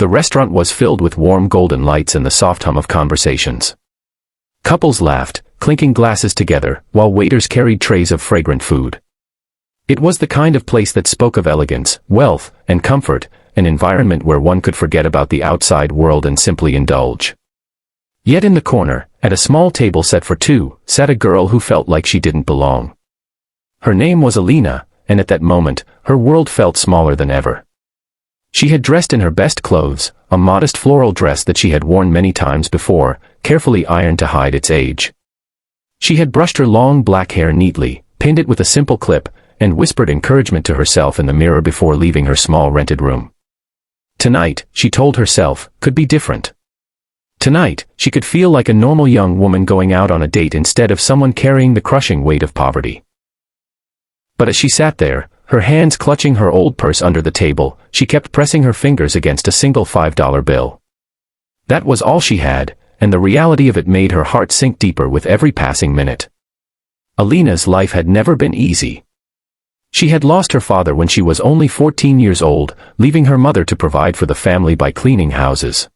The restaurant was filled with warm golden lights and the soft hum of conversations. Couples laughed, clinking glasses together, while waiters carried trays of fragrant food. It was the kind of place that spoke of elegance, wealth, and comfort, an environment where one could forget about the outside world and simply indulge. Yet in the corner, at a small table set for two, sat a girl who felt like she didn't belong. Her name was Alina, and at that moment, her world felt smaller than ever. She had dressed in her best clothes, a modest floral dress that she had worn many times before, carefully ironed to hide its age. She had brushed her long black hair neatly, pinned it with a simple clip, and whispered encouragement to herself in the mirror before leaving her small rented room. Tonight, she told herself, could be different. Tonight, she could feel like a normal young woman going out on a date instead of someone carrying the crushing weight of poverty. But as she sat there, her hands clutching her old purse under the table, she kept pressing her fingers against a single $5 bill. That was all she had, and the reality of it made her heart sink deeper with every passing minute. Alina's life had never been easy. She had lost her father when she was only 14 years old, leaving her mother to provide for the family by cleaning houses.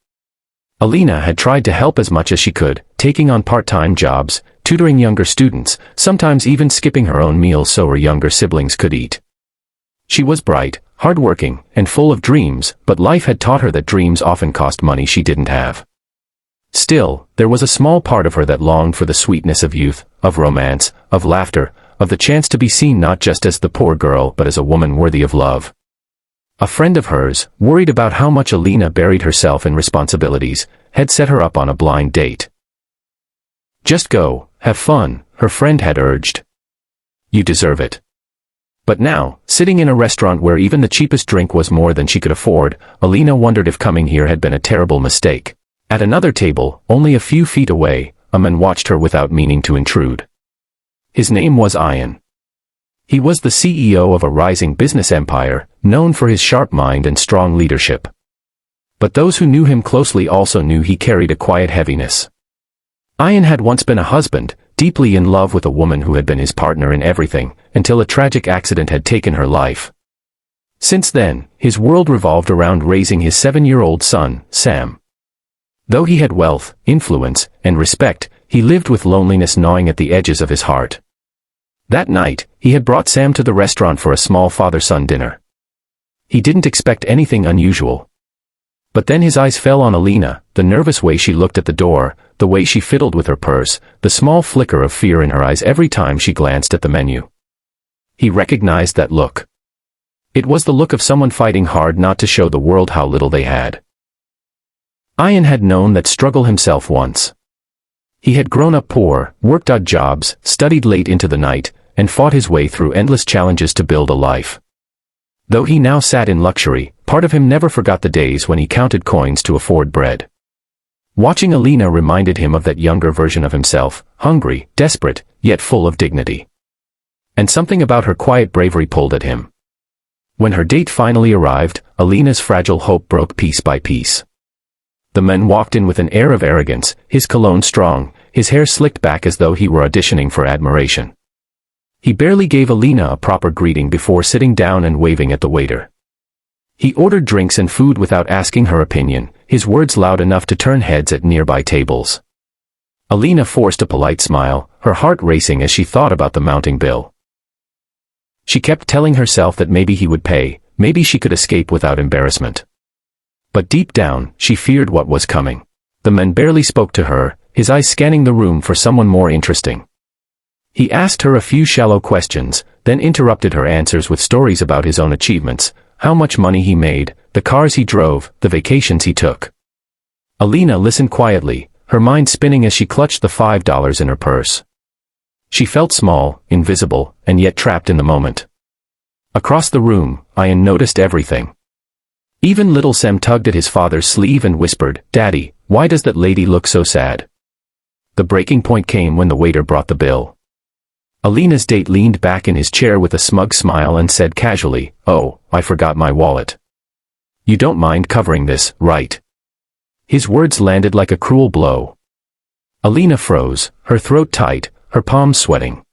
Alina had tried to help as much as she could, taking on part-time jobs, tutoring younger students, sometimes even skipping her own meals so her younger siblings could eat. She was bright, hardworking, and full of dreams, but life had taught her that dreams often cost money she didn't have. Still, there was a small part of her that longed for the sweetness of youth, of romance, of laughter, of the chance to be seen not just as the poor girl but as a woman worthy of love. A friend of hers, worried about how much Alina buried herself in responsibilities, had set her up on a blind date. Just go, have fun, her friend had urged. You deserve it. But now, sitting in a restaurant where even the cheapest drink was more than she could afford, Alina wondered if coming here had been a terrible mistake. At another table, only a few feet away, a man watched her without meaning to intrude. His name was Ian. He was the CEO of a rising business empire, known for his sharp mind and strong leadership. But those who knew him closely also knew he carried a quiet heaviness. Ian had once been a husband, deeply in love with a woman who had been his partner in everything, until a tragic accident had taken her life. Since then, his world revolved around raising his 7-year-old son, Sam. Though he had wealth, influence, and respect, he lived with loneliness gnawing at the edges of his heart. That night, he had brought Sam to the restaurant for a small father-son dinner. He didn't expect anything unusual. But then his eyes fell on Alina, the nervous way she looked at the door, the way she fiddled with her purse, the small flicker of fear in her eyes every time she glanced at the menu. He recognized that look. It was the look of someone fighting hard not to show the world how little they had. Ian had known that struggle himself once. He had grown up poor, worked odd jobs, studied late into the night, and fought his way through endless challenges to build a life. Though he now sat in luxury, part of him never forgot the days when he counted coins to afford bread. Watching Alina reminded him of that younger version of himself, hungry, desperate, yet full of dignity. And something about her quiet bravery pulled at him. When her date finally arrived, Alina's fragile hope broke piece by piece. The man walked in with an air of arrogance, his cologne strong, his hair slicked back as though he were auditioning for admiration. He barely gave Alina a proper greeting before sitting down and waving at the waiter. He ordered drinks and food without asking her opinion, his words loud enough to turn heads at nearby tables. Alina forced a polite smile, her heart racing as she thought about the mounting bill. She kept telling herself that maybe he would pay, maybe she could escape without embarrassment. But deep down, she feared what was coming. The man barely spoke to her, his eyes scanning the room for someone more interesting. He asked her a few shallow questions, then interrupted her answers with stories about his own achievements, how much money he made, the cars he drove, the vacations he took. Alina listened quietly, her mind spinning as she clutched the $5 in her purse. She felt small, invisible, and yet trapped in the moment. Across the room, Ian noticed everything. Even little Sam tugged at his father's sleeve and whispered, "Daddy, why does that lady look so sad?" The breaking point came when the waiter brought the bill. Alina's date leaned back in his chair with a smug smile and said casually, "Oh, I forgot my wallet. You don't mind covering this, right?" His words landed like a cruel blow. Alina froze, her throat tight, her palms sweating.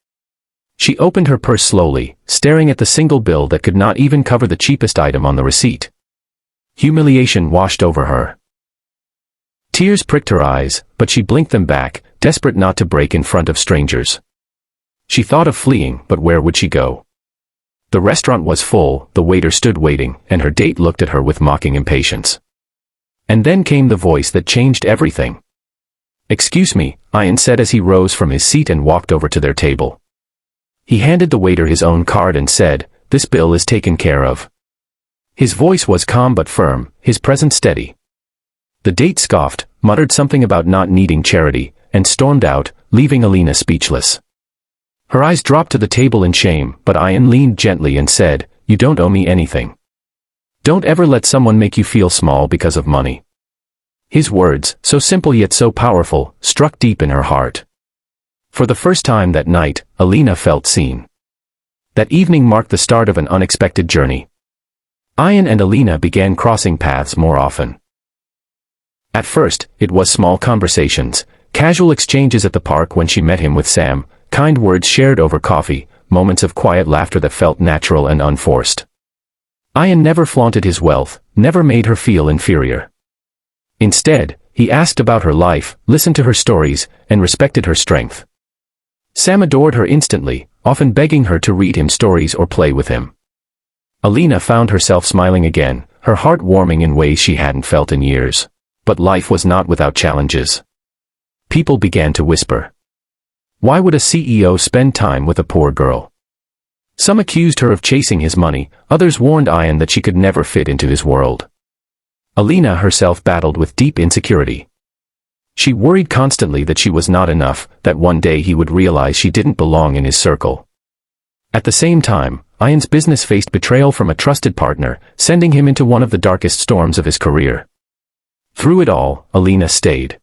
She opened her purse slowly, staring at the single bill that could not even cover the cheapest item on the receipt. Humiliation washed over her. Tears pricked her eyes, but she blinked them back, desperate not to break in front of strangers. She thought of fleeing, but where would she go? The restaurant was full, the waiter stood waiting, and her date looked at her with mocking impatience. And then came the voice that changed everything. "Excuse me," Ian said as he rose from his seat and walked over to their table. He handed the waiter his own card and said, "This bill is taken care of." His voice was calm but firm, his presence steady. The date scoffed, muttered something about not needing charity, and stormed out, leaving Alina speechless. Her eyes dropped to the table in shame, but Ian leaned gently and said, "You don't owe me anything. Don't ever let someone make you feel small because of money." His words, so simple yet so powerful, struck deep in her heart. For the first time that night, Alina felt seen. That evening marked the start of an unexpected journey. Ian and Alina began crossing paths more often. At first, it was small conversations, casual exchanges at the park when she met him with Sam, kind words shared over coffee, moments of quiet laughter that felt natural and unforced. Ian never flaunted his wealth, never made her feel inferior. Instead, he asked about her life, listened to her stories, and respected her strength. Sam adored her instantly, often begging her to read him stories or play with him. Alina found herself smiling again, her heart warming in ways she hadn't felt in years. But life was not without challenges. People began to whisper. Why would a CEO spend time with a poor girl? Some accused her of chasing his money, others warned Ian that she could never fit into his world. Alina herself battled with deep insecurity. She worried constantly that she was not enough, that one day he would realize she didn't belong in his circle. At the same time, Ian's business faced betrayal from a trusted partner, sending him into one of the darkest storms of his career. Through it all, Alina stayed.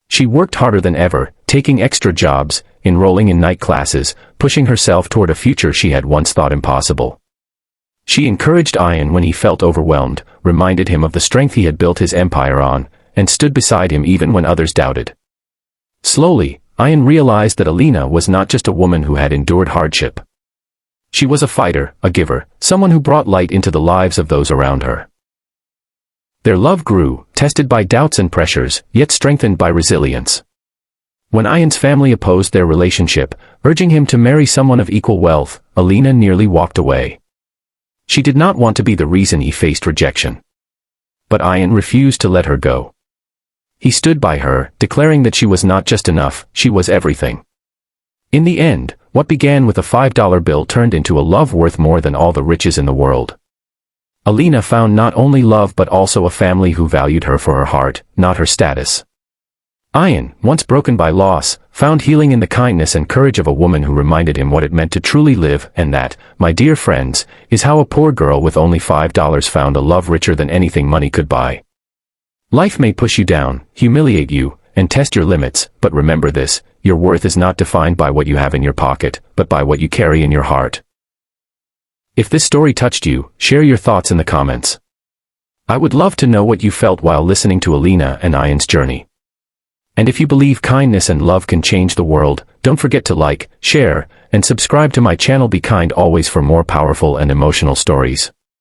She worked harder than ever, taking extra jobs, enrolling in night classes, pushing herself toward a future she had once thought impossible. She encouraged Ian when he felt overwhelmed, reminded him of the strength he had built his empire on, and stood beside him even when others doubted. Slowly, Ian realized that Alina was not just a woman who had endured hardship. She was a fighter, a giver, someone who brought light into the lives of those around her. Their love grew, tested by doubts and pressures, yet strengthened by resilience. When Ian's family opposed their relationship, urging him to marry someone of equal wealth, Alina nearly walked away. She did not want to be the reason he faced rejection. But Ian refused to let her go. He stood by her, declaring that she was not just enough, she was everything. In the end, what began with a $5 bill turned into a love worth more than all the riches in the world. Alina found not only love but also a family who valued her for her heart, not her status. Ian, once broken by loss, found healing in the kindness and courage of a woman who reminded him what it meant to truly live, and that, my dear friends, is how a poor girl with only $5 found a love richer than anything money could buy. Life may push you down, humiliate you, and test your limits, but remember this, your worth is not defined by what you have in your pocket, but by what you carry in your heart. If this story touched you, share your thoughts in the comments. I would love to know what you felt while listening to Alina and Ian's journey. And if you believe kindness and love can change the world, don't forget to like, share, and subscribe to my channel. Be kind always for more powerful and emotional stories.